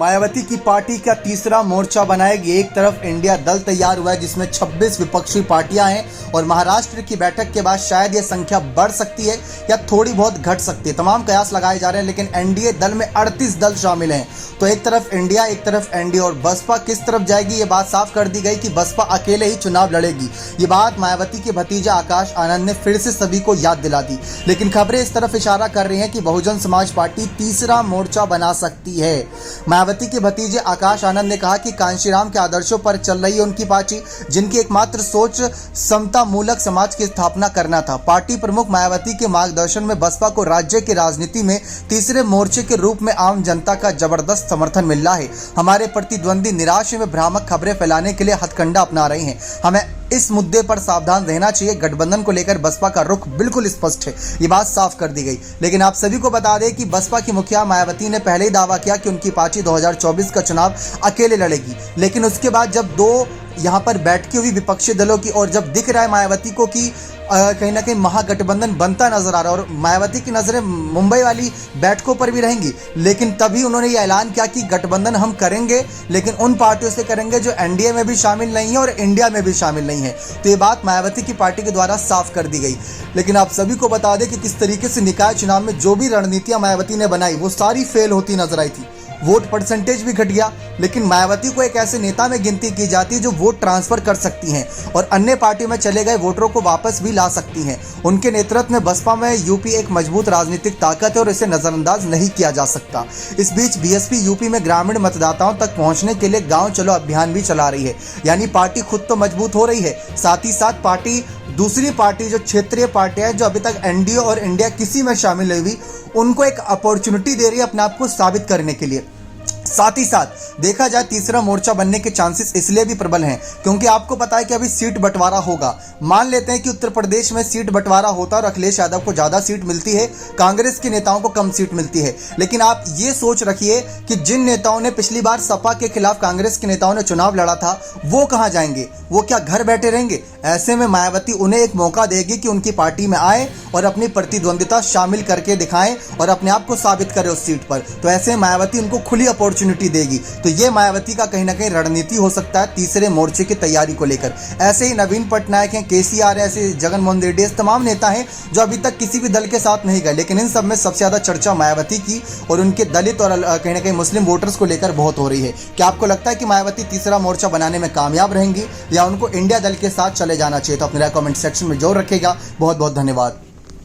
मायावती की पार्टी का तीसरा मोर्चा बनाएगी। एक तरफ इंडिया दल तैयार हुआ है जिसमें 26 विपक्षी पार्टियां हैं और महाराष्ट्र की बैठक के बाद शायद यह संख्या बढ़ सकती है या थोड़ी बहुत घट सकती है। तमाम कयास लगाए जा रहे हैं, लेकिन एनडीए दल में 38 दल शामिल हैं। तो एक तरफ इंडिया, एक तरफ एनडीए और बसपा किस तरफ जाएगी, ये बात साफ कर दी गई कि बसपा अकेले ही चुनाव लड़ेगी। ये बात मायावती के भतीजा आकाश आनंद ने फिर से सभी को याद दिला दी। लेकिन खबरें इस तरफ इशारा कर रही हैं कि बहुजन समाज पार्टी तीसरा मोर्चा बना सकती है। मायावती के भतीजे आकाश आनंद ने कहा कि कांशीराम के आदर्शों पर चल रही है उनकी पार्टी, जिनकी एकमात्र सोच समता मूलक समाज की स्थापना करना था। पार्टी प्रमुख मायावती के मार्गदर्शन में बसपा को राज्य की राजनीति में तीसरे मोर्चे के रूप में आम जनता का जबरदस्त समर्थन मिल रहा है। हमारे प्रतिद्वंदी निराश में भ्रामक खबरें फैलाने के लिए हथकंडा अपना रहे हैं। हमें इस मुद्दे पर सावधान रहना चाहिए। गठबंधन को लेकर बसपा का रुख बिल्कुल स्पष्ट है, ये बात साफ कर दी गई। लेकिन आप सभी को बता दें कि बसपा की मुखिया मायावती ने पहले ही दावा किया कि उनकी पार्टी 2024 का चुनाव अकेले लड़ेगी। लेकिन उसके बाद जब दो यहाँ पर बैठकें हुई विपक्षी दलों की और जब दिख रहा है मायावती को कि कहीं ना कहीं महागठबंधन बनता नजर आ रहा है और मायावती की नजरें मुंबई वाली बैठकों पर भी रहेंगी, लेकिन तभी उन्होंने ये ऐलान किया कि गठबंधन हम करेंगे, लेकिन उन पार्टियों से करेंगे जो एनडीए में भी शामिल नहीं है और इंडिया में भी शामिल नहीं है। तो ये बात मायावती की पार्टी के द्वारा साफ कर दी गई। लेकिन आप सभी को बता दें कि किस तरीके से निकाय चुनाव में जो भी रणनीतियां मायावती ने बनाई वो सारी फेल होती नजर आई थी। वोट परसेंटेज भी घट गया, लेकिन मायावती को एक ऐसे नेता में गिनती की जाती है जो वोट ट्रांसफर कर सकती हैं और अन्य पार्टी में चले गए वोटरों को वापस भी ला सकती हैं। उनके नेतृत्व में बसपा में यूपी एक मजबूत राजनीतिक ताकत है और इसे नजरअंदाज नहीं किया जा सकता। इस बीच बीएसपी यूपी में ग्रामीण मतदाताओं तक पहुंचने के लिए गांव चलो अभियान भी चला रही है। यानी पार्टी खुद तो मजबूत हो रही है, साथ ही साथ पार्टी दूसरी पार्टी जो क्षेत्रीय पार्टियां हैं जो अभी तक एनडीए और इंडिया किसी में शामिल नहीं हुई, उनको एक अपॉर्चुनिटी दे रही है अपने आप को साबित करने के लिए। साथ ही साथ देखा जाए तीसरा मोर्चा बनने के चांसेस इसलिए भी प्रबल हैं क्योंकि आपको पता है कि अभी सीट बंटवारा होगा। मान लेते हैं कि उत्तर प्रदेश में सीट बंटवारा होता है और अखिलेश यादव को ज़्यादा सीट मिलती है, कांग्रेस के नेताओं को कम सीट मिलती है। लेकिन आप ये सोच रखिए कि जिन नेताओं ने पिछली बार सपा के खिलाफ कांग्रेस के नेताओं ने चुनाव लड़ा था वो कहाँ जाएंगे, वो क्या घर बैठे रहेंगे? ऐसे में मायावती उन्हें एक मौका देगी कि उनकी पार्टी में आए और अपनी प्रतिद्वंदिता शामिल करके दिखाएं और अपने आप को साबित करें उस सीट पर। तो ऐसे मायावती उनको खुली अपॉर्चुनिटी देगी। तो ये मायावती का कहीं ना कहीं रणनीति हो सकता है तीसरे मोर्चे की तैयारी को लेकर। ऐसे ही नवीन पटनायक हैं, केसीआर है, ऐसे जगन मोहन रेड्डी, तमाम नेता हैं जो अभी तक किसी भी दल के साथ नहीं गए, लेकिन इन सब में सबसे ज्यादा चर्चा मायावती की और उनके दलित और कहीं ना कहीं मुस्लिम वोटर्स को लेकर बहुत हो रही है। क्या आपको लगता है कि मायावती तीसरा मोर्चा बनाने में कामयाब रहेंगी या उनको इंडिया दल के साथ चले जाना चाहिए? तो अपने कमेंट सेक्शन में जरूर रखेगा। बहुत बहुत धन्यवाद।